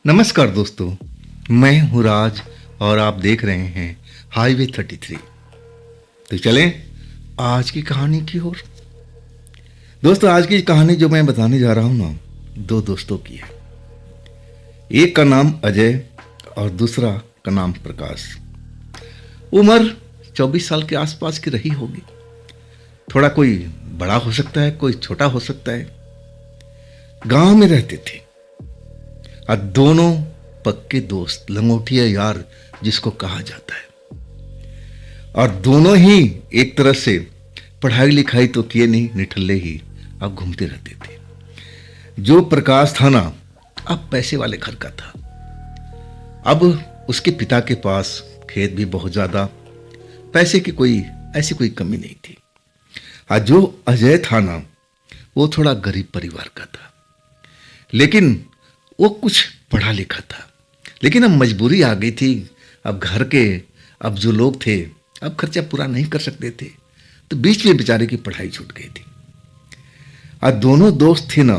नमस्कार दोस्तों, मैं हूँ राज और आप देख रहे हैं हाईवे 33। तो चलें आज की कहानी की ओर। दोस्तों, आज की कहानी जो मैं बताने जा रहा हूँ ना, दो दोस्तों की है। एक का नाम अजय और दूसरा का नाम प्रकाश। उम्र 24 साल के आसपास की रही होगी। थोड़ा कोई बड़ा हो सकता है, कोई छोटा हो सकता है। गांव में रहते थे और दोनों पक्के दोस्त, लंगोटिया यार जिसको कहा जाता है। और दोनों ही एक तरह से पढ़ाई लिखाई तो किए नहीं, निठल्ले ही अब घूमते रहते थे। जो प्रकाश था ना, अब पैसे वाले घर का था। अब उसके पिता के पास खेत भी बहुत ज्यादा, पैसे की कोई ऐसी कोई कमी नहीं थी। और जो अजय था ना, वो थोड़ा गरीब परिवार का था, लेकिन वो कुछ पढ़ा लिखा था। लेकिन अब मजबूरी आ गई थी। अब घर के अब जो लोग थे, अब खर्चा पूरा नहीं कर सकते थे, तो बीच में बेचारे की पढ़ाई छूट गई थी। और दोनों दोस्त थे ना,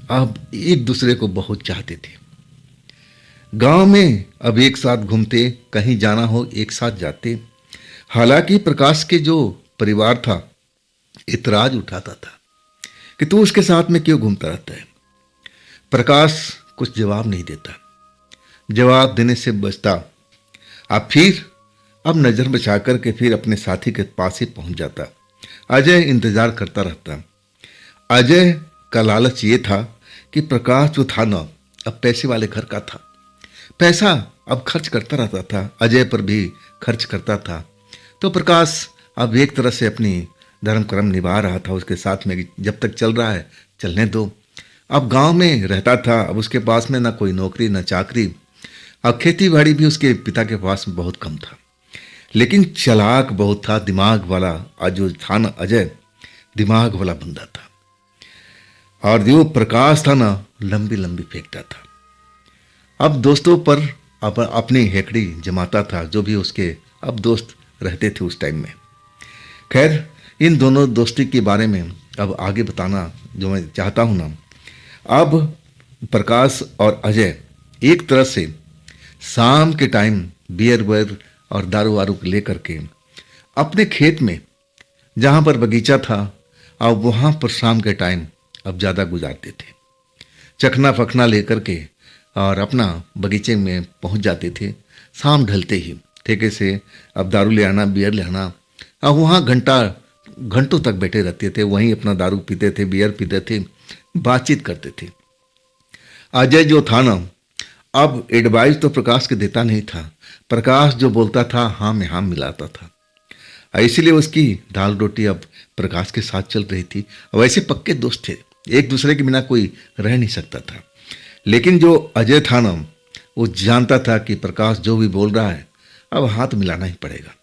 अब एक दूसरे को बहुत चाहते थे। गांव में अब एक साथ घूमते, कहीं जाना हो एक साथ जाते। हालांकि प्रकाश के जो परिवार था, इतराज उठाता था कि तू उसके साथ में क्यों घूमता रहता है। प्रकाश कुछ जवाब नहीं देता, जवाब देने से बचता। अब नजर बचा करके फिर अपने साथी के पास ही पहुंच जाता। अजय इंतजार करता रहता। अजय का लालच ये था कि प्रकाश जो था ना, अब पैसे वाले घर का था। पैसा अब खर्च करता रहता था, अजय पर भी खर्च करता था। तो प्रकाश अब एक तरह से अपनी धर्म कर्म निभा रहा था उसके साथ में, जब तक चल रहा है चलने दो। अब गांव में रहता था, अब उसके पास में ना कोई नौकरी ना चाकरी। अब खेती बाड़ी भी उसके पिता के पास में बहुत कम था, लेकिन चालाक बहुत था, दिमाग वाला। आज जो था ना अजय, दिमाग वाला बंदा था। और जो प्रकाश था ना, लंबी लंबी फेंकता था। अब दोस्तों पर अपनी हेकड़ी जमाता था, जो भी उसके अब दोस्त रहते थे उस टाइम में। खैर, इन दोनों दोस्ती के बारे में अब आगे बताना जो मैं चाहता हूं ना। अब प्रकाश और अजय एक तरह से शाम के टाइम बियर वेयर और दारू वारू लेकर के अपने खेत में, जहां पर बगीचा था, अब वहां पर शाम के टाइम अब ज़्यादा गुजारते थे। चखना फखना लेकर के और अपना बगीचे में पहुंच जाते थे। शाम ढलते ही ठेके से अब दारू ले आना, बियर ले आना। अब वहाँ घंटों तक बैठे रहते थे, वहीं अपना दारू पीते थे, बियर पीते थे, बातचीत करते थे। अजय जो था ना, अब एडवाइस तो प्रकाश के देता नहीं था। प्रकाश जो बोलता था हाँ में हाँ मिलाता था। इसीलिए उसकी दाल रोटी अब प्रकाश के साथ चल रही थी। वैसे पक्के दोस्त थे, एक दूसरे के बिना कोई रह नहीं सकता था। लेकिन जो अजय था ना, वो जानता था कि प्रकाश जो भी बोल रहा है अब हाथ मिलाना ही पड़ेगा।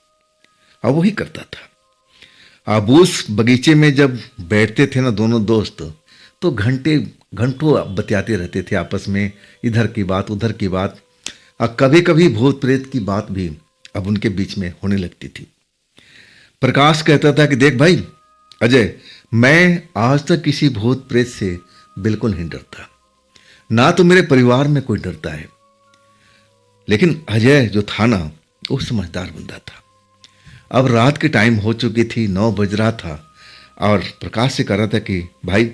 अब वही करता था। अब उस बगीचे में जब बैठते थे ना दोनों दोस्त, तो घंटों बतियाते रहते थे आपस में, इधर की बात उधर की बात। और कभी कभी भूत प्रेत की बात भी अब उनके बीच में होने लगती थी। प्रकाश कहता था कि देख भाई अजय, मैं आज तक किसी भूत प्रेत से बिल्कुल नहीं डरता, ना तो मेरे परिवार में कोई डरता है। लेकिन अजय जो था ना, वो समझदार बंदा था। अब रात के टाइम हो चुकी थी, 9 बज रहा था। और प्रकाश से कह रहा था कि भाई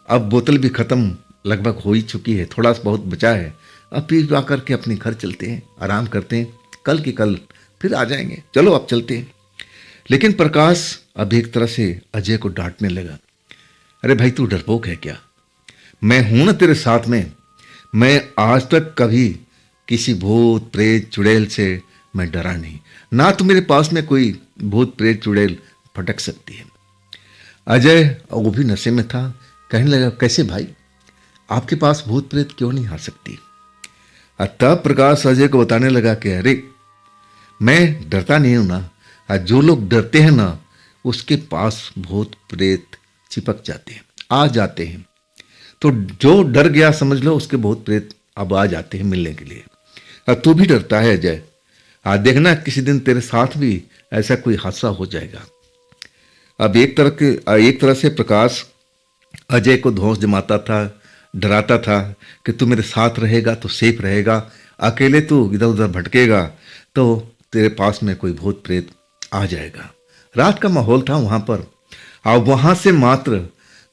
अब बोतल भी खत्म लगभग हो ही चुकी है, थोड़ा सा बहुत बचा है, अब पी पा करके अपने घर चलते हैं, आराम करते हैं, कल की कल फिर आ जाएंगे, चलो अब चलते हैं। लेकिन प्रकाश अब एक तरह से अजय को डांटने लगा। अरे भाई, तू डरपोक है क्या? मैं हूं ना तेरे साथ में। मैं आज तक कभी किसी भूत प्रेत चुड़ैल से मैं डरा नहीं, ना तो मेरे पास में कोई भूत प्रेत चुड़ैल फटक सकती है। अजय वो भी नशे में था, कहने लगा कैसे भाई, आपके पास भूत प्रेत क्यों नहीं आ सकती? तब प्रकाश अजय को बताने लगा कि अरे मैं डरता नहीं हूं ना, जो लोग डरते हैं ना, उसके पास भूत प्रेत चिपक जाते हैं, आ जाते हैं। तो जो डर गया समझ लो, उसके भूत प्रेत अब आ जाते हैं मिलने के लिए। तू भी डरता है अजय, देखना किसी दिन तेरे साथ भी ऐसा कोई हादसा हो जाएगा। अब एक तरह से प्रकाश अजय को धौंस जमाता था, डराता था कि तू मेरे साथ रहेगा तो सेफ रहेगा, अकेले तू इधर उधर भटकेगा तो तेरे पास में कोई भूत प्रेत आ जाएगा। रात का माहौल था वहाँ पर, और वहाँ से मात्र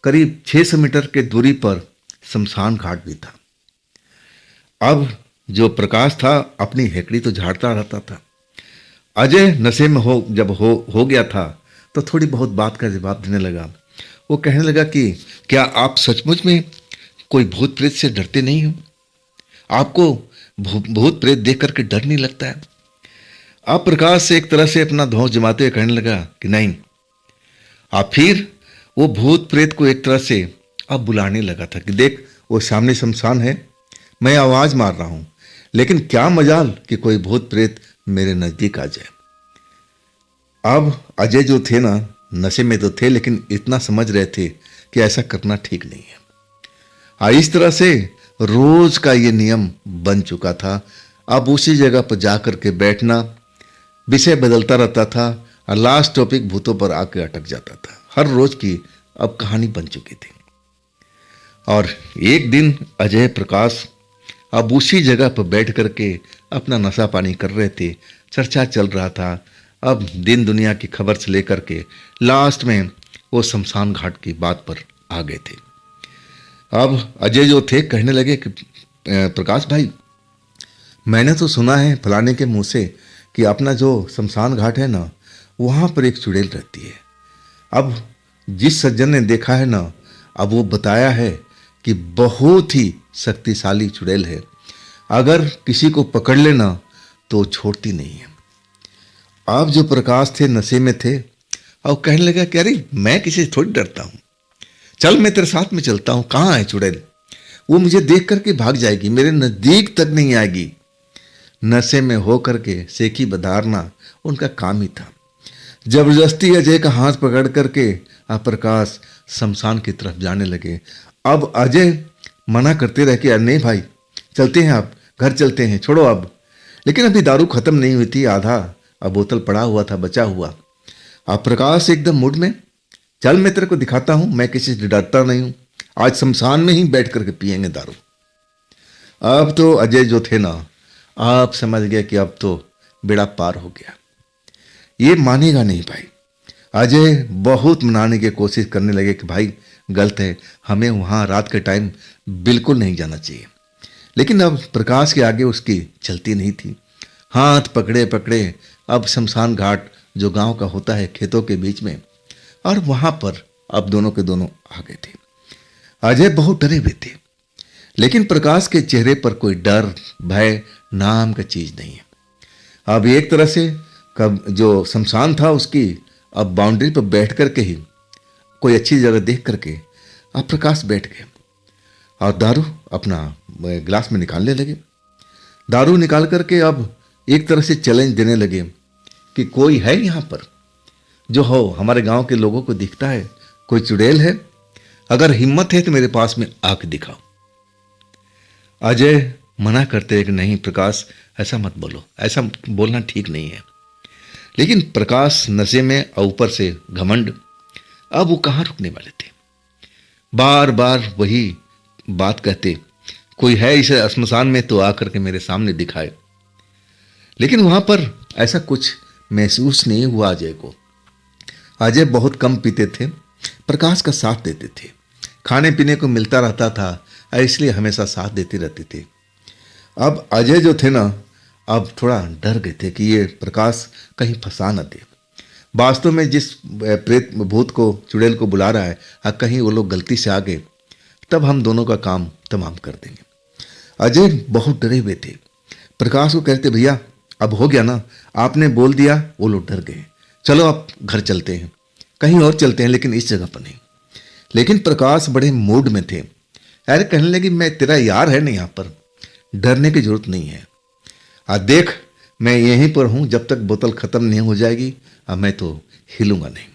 करीब 600 मीटर के दूरी पर शमशान घाट भी था। अब जो प्रकाश था अपनी हेकड़ी तो झाड़ता रहता था। अजय नशे में जब हो गया था तो थोड़ी बहुत बात का जवाब देने लगा। वो कहने लगा कि क्या आप सचमुच में कोई भूत प्रेत से डरते नहीं हो? आपको भूत प्रेत देख करके डर नहीं लगता है? अब प्रकाश से एक तरह से अपना धौंस जमाते हुए कहने लगा कि नहीं। अब फिर वो भूत प्रेत को एक तरह से अब बुलाने लगा था कि देख, वो सामने शमशान है, मैं आवाज मार रहा हूं, लेकिन क्या मजाल कि कोई भूत प्रेत मेरे नजदीक आ जाए। अब अजय जो थे ना, नशे में तो थे लेकिन इतना समझ रहे थे कि ऐसा करना ठीक नहीं है। इस तरह से रोज का ये नियम बन चुका था। अब उसी जगह पर जाकर के बैठना, विषय बदलता रहता था और लास्ट टॉपिक भूतों पर आके अटक जाता था। हर रोज की अब कहानी बन चुकी थी। और एक दिन अजय प्रकाश अब उसी जगह पर बैठ करके अपना नशा पानी कर रहे थे। चर्चा चल रहा था अब दिन दुनिया की खबर से लेकर के लास्ट में वो शमशान घाट की बात पर आ गए थे। अब अजय जो थे कहने लगे कि प्रकाश भाई, मैंने तो सुना है फलाने के मुंह से कि अपना जो शमशान घाट है ना, वहाँ पर एक चुड़ैल रहती है। अब जिस सज्जन ने देखा है ना, अब वो बताया है कि बहुत ही शक्तिशाली चुड़ैल है, अगर किसी को पकड़ लेना तो छोड़ती नहीं है। अब जो प्रकाश थे नशे में थे और कहने लगा कि अरे मैं किसी से थोड़ी डरता हूँ, चल मैं तेरे साथ में चलता हूँ। कहाँ है चुड़ैल? वो मुझे देख करके भाग जाएगी, मेरे नज़दीक तक नहीं आएगी। नशे में हो करके सेकी बधारना उनका काम ही था। जबरदस्ती अजय का हाथ पकड़ करके प्रकाश शमशान की तरफ जाने लगे। अब अजय मना करते रहे कि नहीं भाई, चलते हैं, अब घर चलते हैं, छोड़ो अब। लेकिन अभी दारू खत्म नहीं हुई थी, आधा अब बोतल पड़ा हुआ था बचा हुआ। अब प्रकाश एकदम मूड में, चल मैं तेरे को दिखाता हूं, मैं किसी से डरता नहीं हूं, आज शमशान में ही बैठ करके पिएंगे दारू। अब तो अजय जो थे ना, आप समझ गए कि अब तो बेड़ा पार हो गया, ये मानेगा नहीं भाई। अजय बहुत मनाने की कोशिश करने लगे कि भाई गलत है, हमें वहाँ रात के टाइम बिल्कुल नहीं जाना चाहिए। लेकिन अब प्रकाश के आगे उसकी चलती नहीं थी। हाथ पकड़े पकड़े अब शमशान घाट जो गांव का होता है खेतों के बीच में, और वहाँ पर अब दोनों के दोनों आ गए थे। अजय बहुत डरे हुए थे, लेकिन प्रकाश के चेहरे पर कोई डर भय नाम का चीज नहीं है। अब एक तरह से कब जो शमशान था उसकी अब बाउंड्री पर बैठ करके ही कोई अच्छी जगह देख करके अब प्रकाश बैठ गए और दारू अपना गिलास में निकालने लगे। दारू निकाल करके अब एक तरह से चैलेंज देने लगे कि कोई है यहाँ पर जो हो हमारे गांव के लोगों को दिखता है, कोई चुड़ैल है, अगर हिम्मत है तो मेरे पास में आके दिखाओ। अजय मना करते हैं कि नहीं प्रकाश, ऐसा मत बोलो, ऐसा बोलना ठीक नहीं है। लेकिन प्रकाश नशे में और ऊपर से घमंड, अब वो कहाँ रुकने वाले थे। बार बार वही बात कहते, कोई है इस श्मशान में तो आकर के मेरे सामने दिखाए। लेकिन वहां पर ऐसा कुछ महसूस नहीं हुआ अजय को। अजय बहुत कम पीते थे, प्रकाश का साथ देते थे, खाने पीने को मिलता रहता था, इसलिए हमेशा साथ देते रहते थे। अब अजय जो थे ना, अब थोड़ा डर गए थे कि ये प्रकाश कहीं फंसा न दे। वास्तव में जिस प्रेत भूत को चुड़ैल को बुला रहा है, कहीं वो लोग गलती से आ गए, तब हम दोनों का काम तमाम कर देंगे। अजय बहुत डरे हुए थे। प्रकाश को कहते, भैया अब हो गया ना, आपने बोल दिया। वो लोग डर गए, चलो अब घर चलते हैं, कहीं और चलते हैं, लेकिन इस जगह पर नहीं। लेकिन प्रकाश बड़े मूड में थे। अरे कहने लगी, मैं तेरा यार है ना, यहाँ पर डरने की जरूरत नहीं है। देख मैं यहीं पर हूँ, जब तक बोतल खत्म नहीं हो जाएगी मैं तो हिलूंगा नहीं।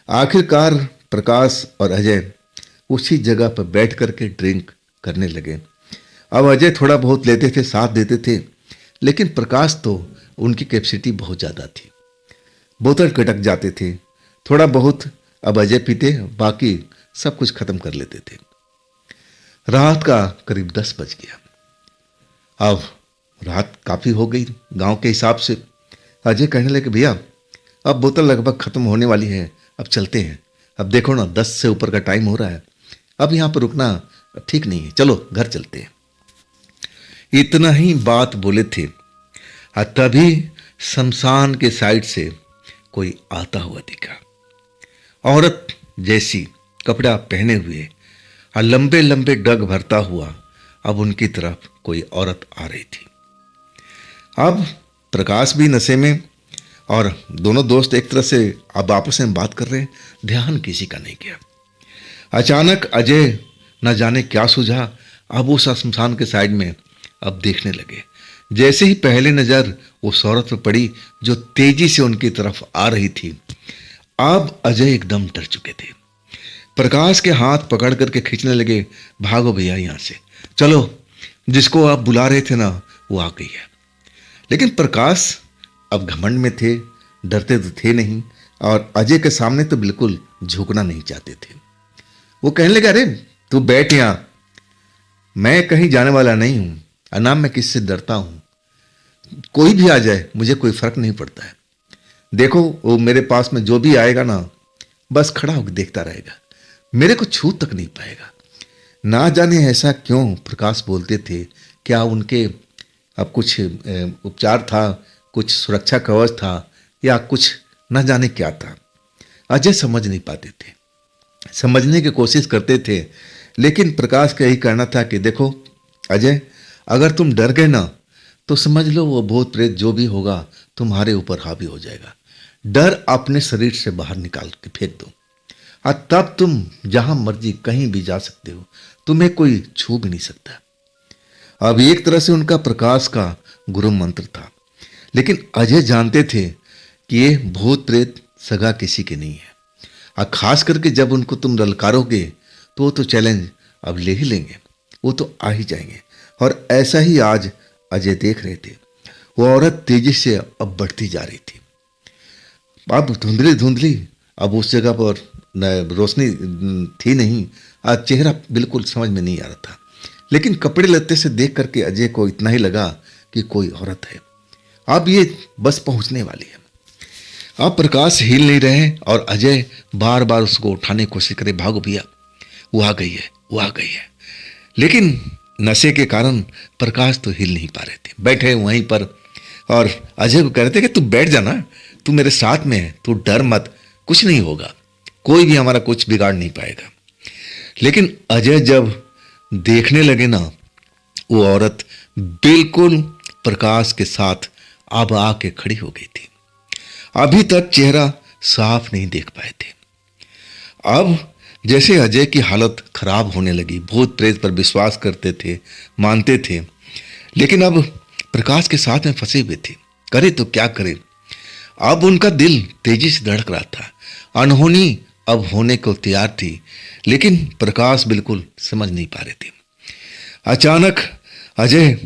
आखिरकार प्रकाश और अजय उसी जगह पर बैठ करके ड्रिंक करने लगे। अब अजय थोड़ा बहुत लेते थे, साथ देते थे, लेकिन प्रकाश तो उनकी कैपेसिटी बहुत ज़्यादा थी, बोतल कटक जाते थे। थोड़ा बहुत अब अजय पीते, बाकी सब कुछ खत्म कर लेते थे। रात का करीब 10 बज गया। अब रात काफ़ी हो गई गांव के हिसाब से। अजय कहने लगे, भैया अब बोतल लगभग ख़त्म होने वाली है, अब चलते हैं। अब देखो ना 10 से ऊपर का टाइम हो रहा है, अब यहाँ पर रुकना ठीक नहीं है, चलो घर चलते हैं। इतना ही बात बोले थे और तभी शमशान के साइड से कोई आता हुआ दिखा। औरत जैसी कपड़ा पहने हुए और लंबे लंबे डग भरता हुआ अब उनकी तरफ कोई औरत आ रही थी। अब प्रकाश भी नशे में और दोनों दोस्त एक तरह से अब आपस में बात कर रहे हैं, ध्यान किसी का नहीं किया। अचानक अजय न जाने क्या सूझा, अब उस शमशान के साइड में अब देखने लगे। जैसे ही पहले नजर उस औरत पर पड़ी जो तेजी से उनकी तरफ आ रही थी, अब अजय एकदम डर चुके थे। प्रकाश के हाथ पकड़ करके खींचने लगे, भागो भैया यहाँ से, चलो जिसको आप बुला रहे थे ना वो आ गई है। लेकिन प्रकाश अब घमंड में थे, डरते तो थे नहीं और अजय के सामने तो बिल्कुल झुकना नहीं चाहते थे। वो कहने लगे, अरे तू बैठ यहाँ, मैं कहीं जाने वाला नहीं हूँ और ना मैं किससे डरता हूँ, कोई भी आ जाए मुझे कोई फर्क नहीं पड़ता है। देखो वो मेरे पास में जो भी आएगा ना बस खड़ा होकर देखता रहेगा, मेरे को छू तक नहीं पाएगा। ना जाने ऐसा क्यों प्रकाश बोलते थे, क्या उनके अब कुछ उपचार था, कुछ सुरक्षा कवच था या कुछ ना जाने क्या था। अजय समझ नहीं पाते थे, समझने की कोशिश करते थे, लेकिन प्रकाश का यही कहना था कि देखो अजय, अगर तुम डर गए ना तो समझ लो वो भूत प्रेत जो भी होगा तुम्हारे ऊपर हावी हो जाएगा। डर अपने शरीर से बाहर निकाल के फेंक दो और तब तुम जहां मर्जी कहीं भी जा सकते हो, तुम्हें कोई छू भी नहीं सकता। अब एक तरह से उनका प्रकाश का गुरु मंत्र था, लेकिन अजय जानते थे कि ये भूत प्रेत सगा किसी के नहीं है और खास करके जब उनको तुम ललकारोगे तो वो तो चैलेंज अब ले ही लेंगे, वो तो आ ही जाएंगे। और ऐसा ही आज अजय देख रहे थे, वो औरत तेजी से अब बढ़ती जा रही थी। अब धुंधली धुंधली, अब उस जगह पर रोशनी थी नहीं, आज चेहरा बिल्कुल समझ में नहीं आ रहा था, लेकिन कपड़े लत्ते से देख करके अजय को इतना ही लगा कि कोई औरत है, अब ये बस पहुंचने वाली है। अब प्रकाश हिल नहीं रहे और अजय बार बार उसको उठाने की कोशिश करे, भागो भैया वो आ गई है, वो आ गई है। लेकिन नशे के कारण प्रकाश तो हिल नहीं पा रहे थे, बैठे वहीं पर और अजय को कह रहे थे कि तू बैठ जाना, तू मेरे साथ में है, तू डर मत, कुछ नहीं होगा, कोई भी हमारा कुछ बिगाड़ नहीं पाएगा। लेकिन अजय जब देखने लगे ना, वो औरत बिल्कुल प्रकाश के साथ अब आके खड़ी हो गई थी। अभी तक चेहरा साफ नहीं देख पाए थे। अब जैसे अजय की हालत खराब होने लगी, भूत प्रेत पर विश्वास करते थे, मानते थे, लेकिन अब प्रकाश के साथ में फंसे हुए थे, करे तो क्या करे। अब उनका दिल तेजी से धड़क रहा था, अनहोनी अब होने को तैयार थी, लेकिन प्रकाश बिल्कुल समझ नहीं पा रहे थे। अचानक अजय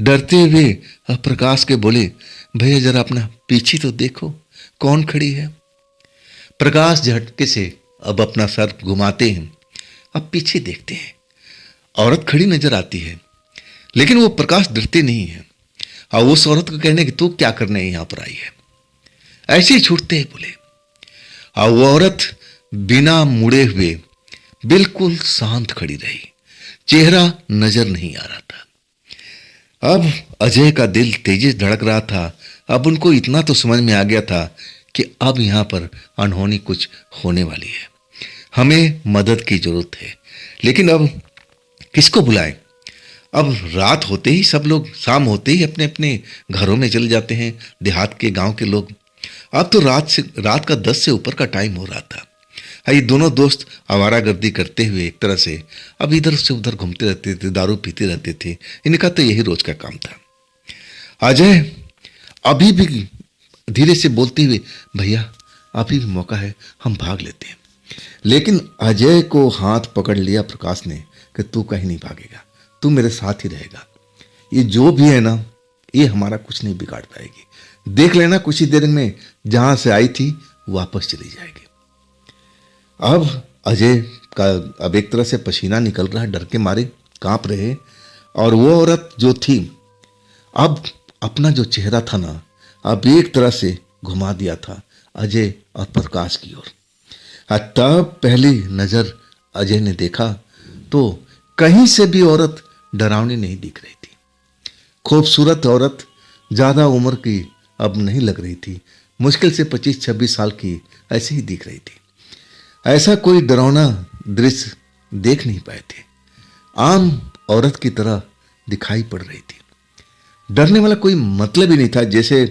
डरते हुए प्रकाश के बोले, भैया जरा अपना पीछे तो देखो कौन खड़ी है। प्रकाश झटके से अब अपना सर घुमाते हैं, अब पीछे देखते हैं, औरत खड़ी नजर आती है, लेकिन वो प्रकाश डरते नहीं है और उस औरत को कहने कि तू क्या करने यहां पर आई है, ऐसे ही छूटते ही बोले। और वो औरत बिना मुड़े हुए बिल्कुल शांत खड़ी रही, चेहरा नजर नहीं आ रहा था। अब अजय का दिल तेजी से धड़क रहा था। अब उनको इतना तो समझ में आ गया था कि अब यहां पर अनहोनी कुछ होने वाली है, हमें मदद की जरूरत है, लेकिन अब किसको बुलाएं। अब रात होते ही सब लोग, शाम होते ही अपने अपने घरों में चले जाते हैं, देहात के गांव के लोग। अब तो रात का 10 से ऊपर का टाइम हो रहा था। ये दोनों दोस्त आवारागर्दी करते हुए एक तरह से अब इधर से उधर घूमते रहते थे, दारू पीते रहते थे, इनका तो यही रोज का काम था। अजय अभी भी धीरे से बोलते हुए, भैया अभी भी मौका है, हम भाग लेते हैं। लेकिन अजय को हाथ पकड़ लिया प्रकाश ने कि तू कहीं नहीं भागेगा, तू मेरे साथ ही रहेगा, ये जो भी है ना ये हमारा कुछ नहीं बिगाड़ पाएगी, देख लेना कुछ ही देर में जहां से आई थी वापस चली जाएगी। अब अजय का अब एक तरह से पसीना निकल रहा है डर के मारे, कांप रहे। और वो औरत जो थी, अब अपना जो चेहरा था ना, अब एक तरह से घुमा दिया था अजय और प्रकाश की ओर। तब पहली नजर अजय ने देखा तो कहीं से भी औरत डरावनी नहीं दिख रही थी। खूबसूरत औरत, ज्यादा उम्र की अब नहीं लग रही थी, मुश्किल से 25-26 साल की ऐसे ही दिख रही थी। ऐसा कोई डरावना दृश्य देख नहीं पाए थे। आम औरत की तरह दिखाई पड़ रही थी। डरने वाला कोई मतलब ही नहीं था। जैसे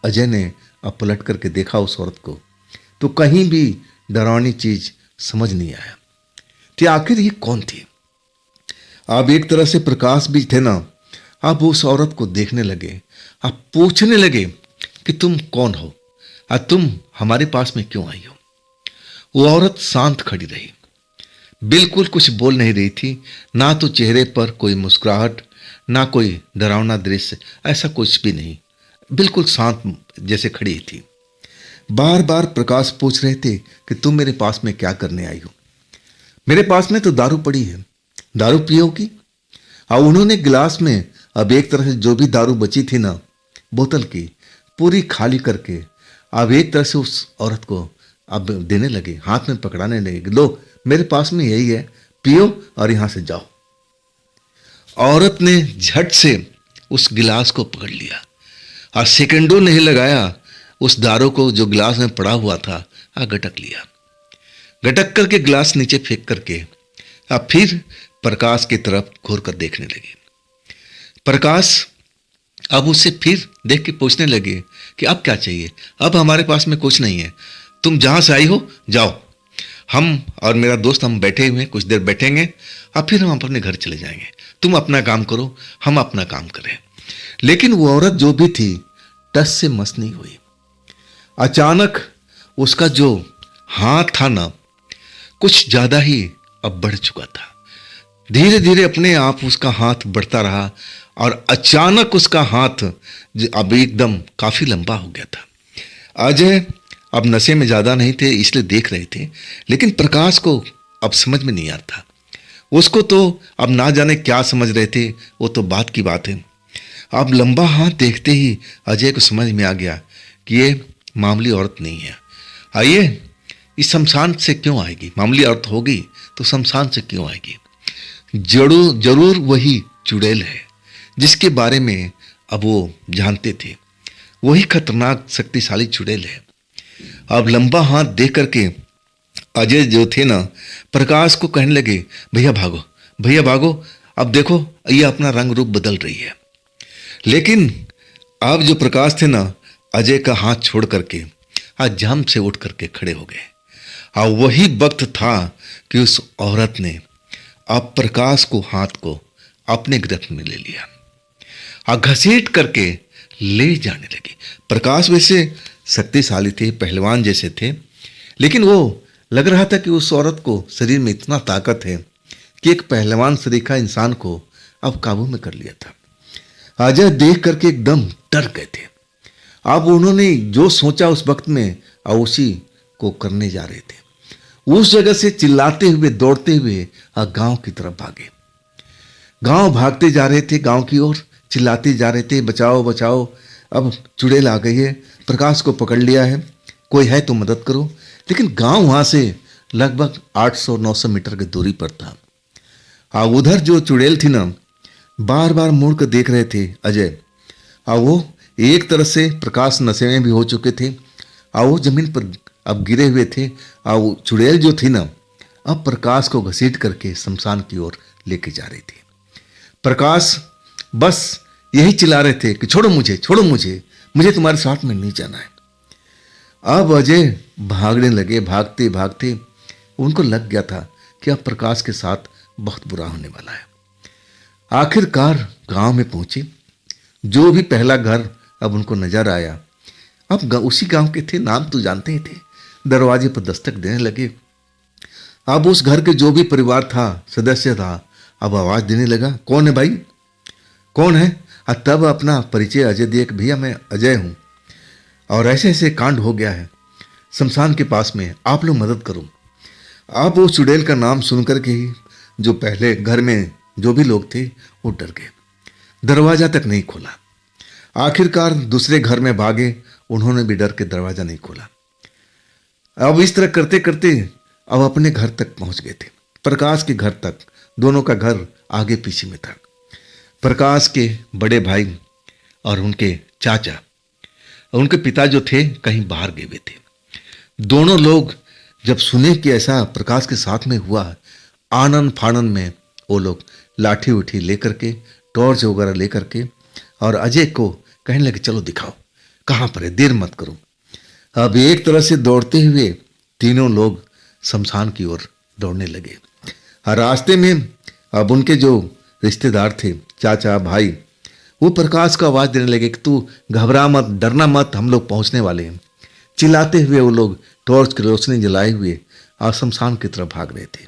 अजय ने अब पलट करके देखा उस औरत को तो कहीं भी डरावनी चीज समझ नहीं आया कि आखिर ये कौन थी। अब एक तरह से प्रकाश भी थे ना, अब उस औरत को देखने लगे, अब पूछने लगे कि तुम कौन हो और तुम हमारे पास में क्यों आई हो। वो औरत शांत खड़ी रही, बिल्कुल कुछ बोल नहीं रही थी, ना तो चेहरे पर कोई मुस्कुराहट, ना कोई डरावना दृश्य, ऐसा कुछ भी नहीं, बिल्कुल शांत जैसे खड़ी थी। बार बार प्रकाश पूछ रहे थे कि तुम मेरे पास में क्या करने आई हो। मेरे पास में तो दारू पड़ी है, दारू पियोगी। और उन्होंने गिलास में अब एक तरह से जो भी दारू बची थी ना बोतल की, पूरी खाली करके अब एक तरह से उस औरत को अब देने लगे, हाथ में पकड़ाने लगे, लो मेरे पास में यही है, पियो और यहां से जाओ। औरत ने झट से उस गिलास को पकड़ लिया और सेकंडों नहीं लगाया, उस दारू को जो गिलास में पड़ा हुआ था गटक लिया। गटक करके गिलास नीचे फेंक करके अब फिर प्रकाश की तरफ घूर कर देखने लगे। प्रकाश अब उससे फिर देख के पूछने लगे कि अब क्या चाहिए। अब हमारे पास में कुछ नहीं है, तुम जहां से आई हो जाओ, हम और मेरा दोस्त हम बैठे हुए हैं, कुछ देर बैठेंगे और फिर हम अपने घर चले जाएंगे। तुम अपना काम करो, हम अपना काम करें। लेकिन वो औरत जो भी थी टस से मस नहीं हुई। अचानक उसका जो हाथ था ना कुछ ज्यादा ही अब बढ़ चुका था। धीरे धीरे अपने आप उसका हाथ बढ़ता रहा और अचानक उसका हाथ अब एकदम काफी लंबा हो गया था। अजय अब नशे में ज्यादा नहीं थे इसलिए देख रहे थे, लेकिन प्रकाश को अब समझ में नहीं आता। उसको तो अब ना जाने क्या समझ रहे थे, वो तो बात की बात है। अब लंबा हाथ देखते ही अजय को समझ में आ गया कि ये मामूली औरत नहीं है। आइए, इस शमशान से क्यों आएगी, मामूली औरत होगी तो शमशान से क्यों आएगी। जरूर वही चुड़ैल है जिसके बारे में अब वो जानते थे, वही खतरनाक शक्तिशाली चुड़ैल है। अब लंबा हाथ देख करके अजय जो थे ना प्रकाश को कहने लगे, भैया भागो, भैया भागो, अब देखो ये अपना रंग रूप बदल रही है। लेकिन अब जो प्रकाश थे ना अजय का हाथ छोड़ करके आज जम से उठ करके खड़े हो गए। और वही वक्त था कि उस औरत ने अब प्रकाश को हाथ को अपने गिरफ्त में ले लिया और घसीट करके ले जाने लगी। प्रकाश वैसे शक्तिशाली थे, पहलवान जैसे थे, लेकिन वो लग रहा था कि उस औरत को शरीर में इतना ताकत है कि एक पहलवान सरीखा इंसान को अब काबू में कर लिया था। अजय देख करके एकदम डर गए थे। अब उन्होंने जो सोचा उस वक्त में और उसी को करने जा रहे थे। उस जगह से चिल्लाते हुए दौड़ते हुए गांव की तरफ भागे। गांव भागते जा रहे थे, गांव की ओर चिल्लाते जा रहे थे, बचाओ बचाओ, अब चुड़ैल आ गई है, प्रकाश को पकड़ लिया है, कोई है तो मदद करो। लेकिन गांव वहां से लगभग 800-900 मीटर की दूरी पर था। उधर जो चुड़ैल थी ना बार बार मुड़ कर देख रहे थे अजय। वो एक तरह से प्रकाश नशे में भी हो चुके थे और वो जमीन पर अब गिरे हुए थे। और वो चुड़ैल जो थी ना अब प्रकाश को घसीट करके शमशान की ओर लेके जा रही थी। प्रकाश बस यही चिल्ला रहे थे कि छोड़ो मुझे, छोड़ो मुझे, मुझे तुम्हारे साथ में नहीं जाना है। अब अजय भागने लगे, भागते भागते उनको लग गया था कि अब प्रकाश के साथ बहुत बुरा होने वाला है। आखिरकार गांव में पहुंचे। जो भी पहला घर अब उनको नजर आया, अब उसी गांव के थे, नाम तो जानते ही थे। दरवाजे पर दस्तक देने लगे। अब उस घर के जो भी परिवार था, सदस्य था, अब आवाज देने लगा, कौन है भाई, कौन है। तब अपना परिचय अजय दिए कि भैया मैं अजय हूं और ऐसे ऐसे कांड हो गया है शमशान के पास में, आप लोग मदद करो। अब वो चुड़ैल का नाम सुनकर के ही जो पहले घर में जो भी लोग थे वो डर गए, दरवाजा तक नहीं खोला। आखिरकार दूसरे घर में भागे, उन्होंने भी डर के दरवाजा नहीं खोला। अब इस तरह करते करते अब अपने घर तक पहुंच गए थे, प्रकाश के घर तक। दोनों का घर आगे पीछे में था। प्रकाश के बड़े भाई और उनके चाचा, उनके पिता जो थे कहीं बाहर गए हुए थे। दोनों लोग जब सुने कि ऐसा प्रकाश के साथ में हुआ, आनंद फानन में वो लोग लाठी उठी लेकर के, टॉर्च वगैरह लेकर के, और अजय को कहने लगे चलो दिखाओ कहाँ पर है, देर मत करो। अब एक तरह से दौड़ते हुए तीनों लोग शमशान की ओर दौड़ने लगे। और रास्ते में अब उनके जो रिश्तेदार थे, चाचा भाई, वो प्रकाश को आवाज देने लगे कि तू घबरा मत, डरना मत, हम लोग पहुंचने वाले हैं। चिल्लाते हुए वो लोग टॉर्च की रोशनी जलाए हुए और शमशान की तरफ भाग रहे थे।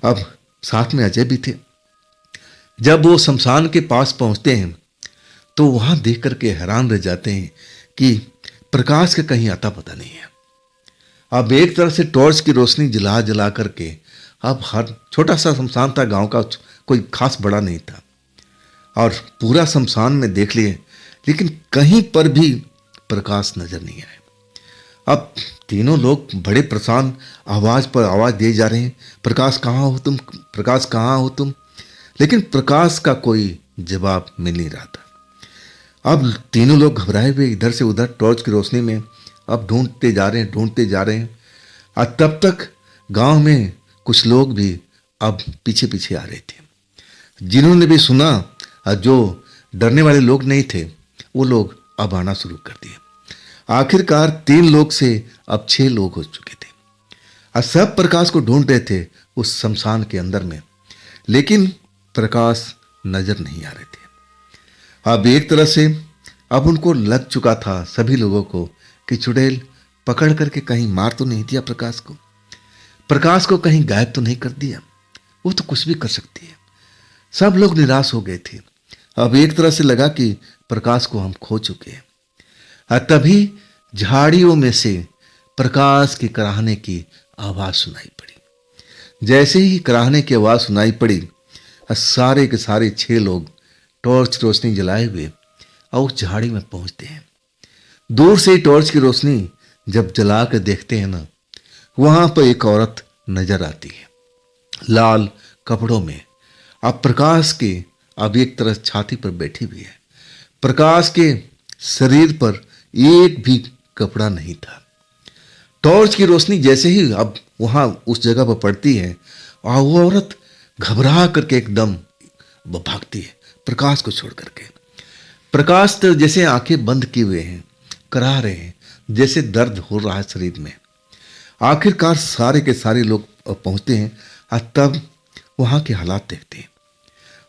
अब साथ में अजय भी थे। जब वो शमशान के पास पहुंचते हैं तो वहां देख करके हैरान रह जाते हैं कि प्रकाश का कहीं आता पता नहीं है। अब एक तरह से टॉर्च की रोशनी जला जला करके, अब हर छोटा सा शमशान था, गांव का कोई खास बड़ा नहीं था, और पूरा शमशान में देख लिए, लेकिन कहीं पर भी प्रकाश नजर नहीं आए। अब तीनों लोग बड़े परेशान आवाज पर आवाज दिए जा रहे हैं, प्रकाश कहाँ हो तुम, प्रकाश कहाँ हो तुम, लेकिन प्रकाश का कोई जवाब मिल नहीं रहा था। अब तीनों लोग घबराए हुए इधर से उधर टॉर्च की रोशनी में अब ढूंढते जा रहे हैं, ढूंढते जा रहे हैं। और तब तक गांव में कुछ लोग भी अब पीछे पीछे आ रहे थे। जिन्होंने भी सुना, और जो डरने वाले लोग नहीं थे, वो लोग अब आना शुरू कर दिए। आखिरकार 3 लोग से अब 6 लोग हो चुके थे, और सब प्रकाश को ढूंढ रहे थे उस शमशान के अंदर में, लेकिन प्रकाश नजर नहीं आ रहे थे। अब एक तरह से अब उनको लग चुका था सभी लोगों को कि चुड़ैल पकड़ करके कहीं मार तो नहीं दिया प्रकाश को कहीं गायब तो नहीं कर दिया, वो तो कुछ भी कर सकती है। सब लोग निराश हो गए थे। अब एक तरह से लगा कि प्रकाश को हम खो चुके हैं। और तभी झाड़ियों में से प्रकाश के कराहने की आवाज सुनाई पड़ी। जैसे ही कराहने की आवाज सुनाई पड़ी, सारे के सारे 6 लोग टॉर्च रोशनी जलाए हुए और उस झाड़ी में पहुंचते हैं। दूर से टॉर्च की रोशनी जब जला कर देखते हैं ना, वहां पर एक औरत नजर आती है, लाल कपड़ों में। अब प्रकाश के अब एक तरह छाती पर बैठी हुई है। प्रकाश के शरीर पर एक भी कपड़ा नहीं था। टॉर्च की रोशनी जैसे ही अब वहां उस जगह पर पड़ती है, और वो औरत घबरा करके एकदम भागती है प्रकाश को छोड़ करके। प्रकाश तो जैसे आंखें बंद किए हुए हैं, करा रहे हैं, जैसे दर्द हो रहा है शरीर में। आखिरकार सारे के सारे लोग पहुंचते हैं, और तब वहां के हालात देखते हैं।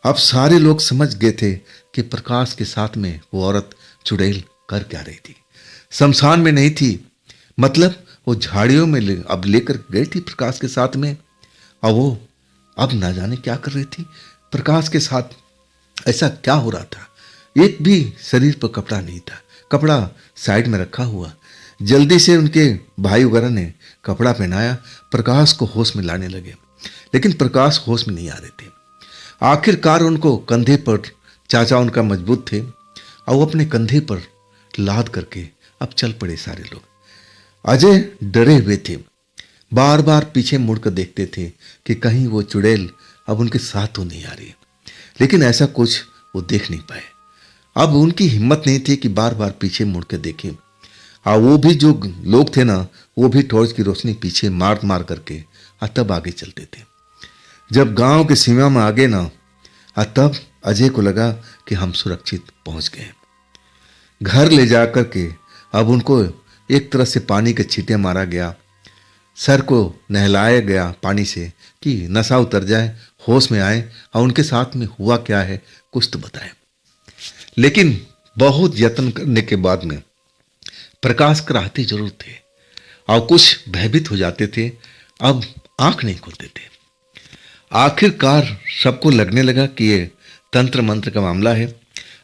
अब सारे लोग समझ गए थे कि प्रकाश के साथ में वो औरत चुड़ैल कर क्या रही थी। शमशान में नहीं थी, मतलब वो झाड़ियों में अब लेकर गई थी प्रकाश के साथ में, और वो अब ना जाने क्या कर रही थी प्रकाश के साथ। ऐसा क्या हो रहा था, एक भी शरीर पर कपड़ा नहीं था, कपड़ा साइड में रखा हुआ। जल्दी से उनके भाई वगैरह ने कपड़ा पहनाया, प्रकाश को होश में लाने लगे, लेकिन प्रकाश होश में नहीं आ रहे थे। आखिरकार उनको कंधे पर, चाचा उनका मजबूत थे, और वो अपने कंधे पर लाद करके अब चल पड़े सारे लोग। अजय डरे हुए थे, बार बार पीछे मुड़कर देखते थे कि कहीं वो चुड़ैल अब उनके साथ तो नहीं आ रही, लेकिन ऐसा कुछ वो देख नहीं पाए। अब उनकी हिम्मत नहीं थी कि बार बार पीछे मुड़ के देखें। और वो भी जो लोग थे ना, वो भी टॉर्च की रोशनी पीछे मार मार करके तब आगे चलते थे। जब गांव की सीमा में आ गए ना, तब अजय को लगा कि हम सुरक्षित पहुंच गए। घर ले जा करके अब उनको एक तरह से पानी के छींटे मारा गया, सर को नहलाया गया पानी से कि नशा उतर जाए, होश में आए, और उनके साथ में हुआ क्या है कुछ तो बताएं। लेकिन बहुत यत्न करने के बाद में प्रकाश कराहते जरूर थे, और कुछ भयभीत हो जाते थे, अब आंख नहीं खोलते थे। आखिरकार सबको लगने लगा कि ये तंत्र मंत्र का मामला है,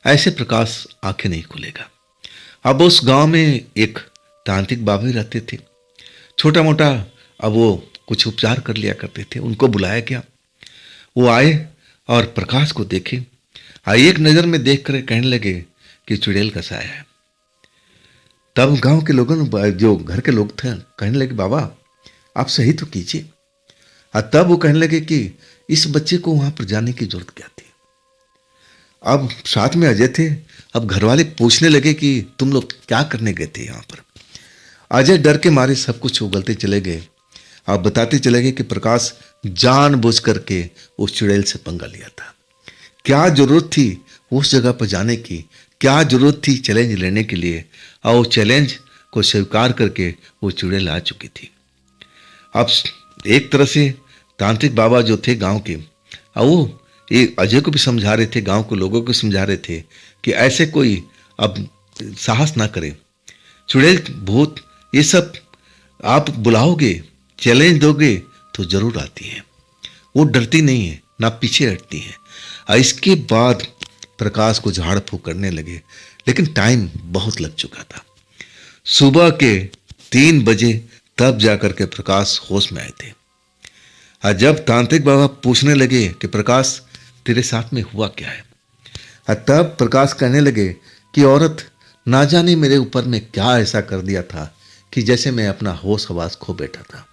ऐसे प्रकाश आंखें नहीं खुलेगा। अब उस गांव में एक तांत्रिक बाबा भी रहते थे, छोटा मोटा, अब वो कुछ उपचार कर लिया करते थे। उनको बुलाया गया, वो आए और प्रकाश को देखे। एक नज़र में देख कर कहने लगे कि चुड़ैल का साया है। तब गांव के लोगों ने, जो घर के लोग थे, कहने लगे बाबा आप सही तो कीजिए। तब वो कहने लगे कि इस बच्चे को वहां पर जाने की जरूरत क्या थी। अब साथ में अजय थे। अब घर वाले पूछने लगे कि तुम लोग क्या करने गए थे यहाँ पर। अजय डर के मारे सब कुछ उगलते चले गए। आप बताते चले गए कि प्रकाश जानबूझ करके उस चुड़ैल से पंगा लिया था। क्या जरूरत थी उस जगह पर जाने की, क्या जरूरत थी चैलेंज लेने के लिए, और वो चैलेंज को स्वीकार करके वो चुड़ैल आ चुकी थी। अब एक तरह से तांत्रिक बाबा जो थे गांव के, और वो ये अजय को भी समझा रहे थे, गांव के लोगों को समझा रहे थे कि ऐसे कोई अब साहस ना करे। चुड़ैल, भूत, ये सब आप बुलाओगे, चैलेंज दोगे तो जरूर आती है। वो डरती नहीं है, ना पीछे हटती है। और इसके बाद प्रकाश को झाड़ फूक करने लगे, लेकिन टाइम बहुत लग चुका था। सुबह के 3 बजे तब जाकर के प्रकाश होश में आए थे। और जब तांत्रिक बाबा पूछने लगे कि प्रकाश तेरे साथ में हुआ क्या है, तब प्रकाश कहने लगे कि औरत ना जाने मेरे ऊपर में क्या ऐसा कर दिया था कि जैसे मैं अपना होश हवास खो बैठा था।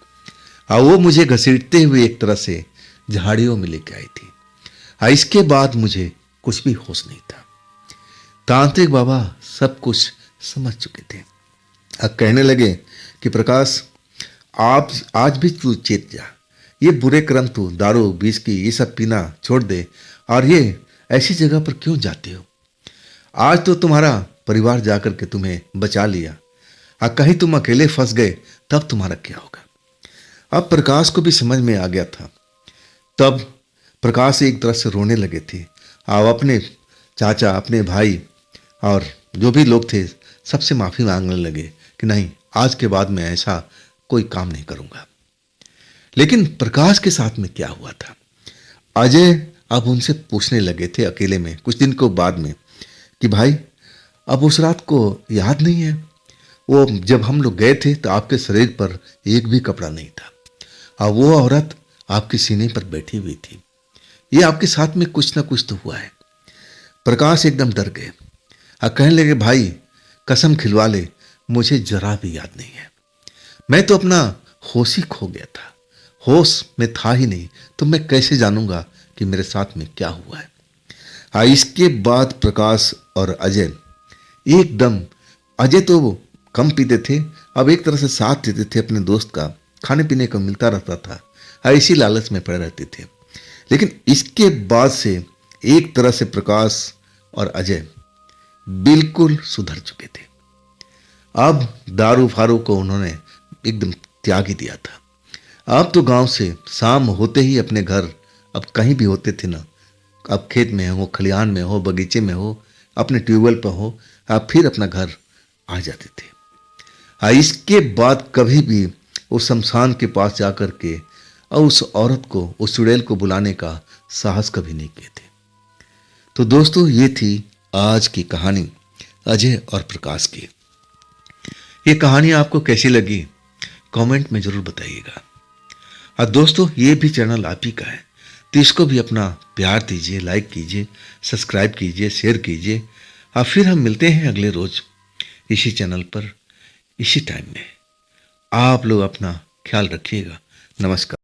और वो मुझे घसीटते हुए एक तरह से झाड़ियों में लेके आई थी। इसके बाद मुझे कुछ भी होश नहीं था। तांत्रिक बाबा सब कुछ समझ चुके थे। अब कहने लगे कि प्रकाश आप आज भी तू चेत जा। ये बुरे कर्म तू दारू विस्की ये सब पीना छोड़ दे, और ये ऐसी जगह पर क्यों जाते हो। आज तो तुम्हारा परिवार जाकर के तुम्हें बचा लिया, और कहीं तुम अकेले फंस गए तब तुम्हारा क्या होगा। अब प्रकाश को भी समझ में आ गया था। तब प्रकाश एक तरह से रोने लगे थे। और अपने चाचा, अपने भाई और जो भी लोग थे सबसे माफ़ी मांगने लगे कि नहीं, आज के बाद मैं ऐसा कोई काम नहीं करूँगा। लेकिन प्रकाश के साथ में क्या हुआ था, अजय अब उनसे पूछने लगे थे अकेले में कुछ दिन को बाद में कि भाई अब उस रात को याद नहीं है, वो जब हम लोग गए थे तो आपके शरीर पर एक भी कपड़ा नहीं था, और वो औरत आपके सीने पर बैठी हुई थी। ये आपके साथ में कुछ ना कुछ तो हुआ है। प्रकाश एकदम डर गए और कहने लगे भाई कसम खिलवा ले, मुझे जरा भी याद नहीं है। मैं तो अपना होश ही खो गया था, होश में था ही नहीं, तो मैं कैसे जानूंगा कि मेरे साथ में क्या हुआ है। इसके बाद प्रकाश और अजय एकदम, अजय तो कम पीते थे, अब एक तरह से साथ देते थे अपने दोस्त का, खाने पीने को मिलता रहता था, इसी लालच में पड़े रहते थे। लेकिन इसके बाद से एक तरह से प्रकाश और अजय बिल्कुल सुधर चुके थे। अब दारू फारू को उन्होंने एकदम त्याग ही दिया था। अब तो गांव से शाम होते ही अपने घर, अब कहीं भी होते थे ना, अब खेत में हो, खलिहान में हो, बगीचे में हो, अपने ट्यूबवेल पर हो, अब फिर अपना घर आ जाते थे। इसके बाद कभी भी उस शमशान के पास जाकर के और उस औरत को, उस चुड़ैल को बुलाने का साहस कभी नहीं किए थे। तो दोस्तों, ये थी आज की कहानी अजय और प्रकाश की। ये कहानी आपको कैसी लगी कमेंट में जरूर बताइएगा। और दोस्तों, ये भी चैनल आप ही का है, तो इसको भी अपना प्यार दीजिए, लाइक कीजिए, सब्सक्राइब कीजिए, शेयर कीजिए। और फिर हम मिलते हैं अगले रोज इसी चैनल पर, इसी टाइम में। आप लोग अपना ख्याल रखिएगा। नमस्कार।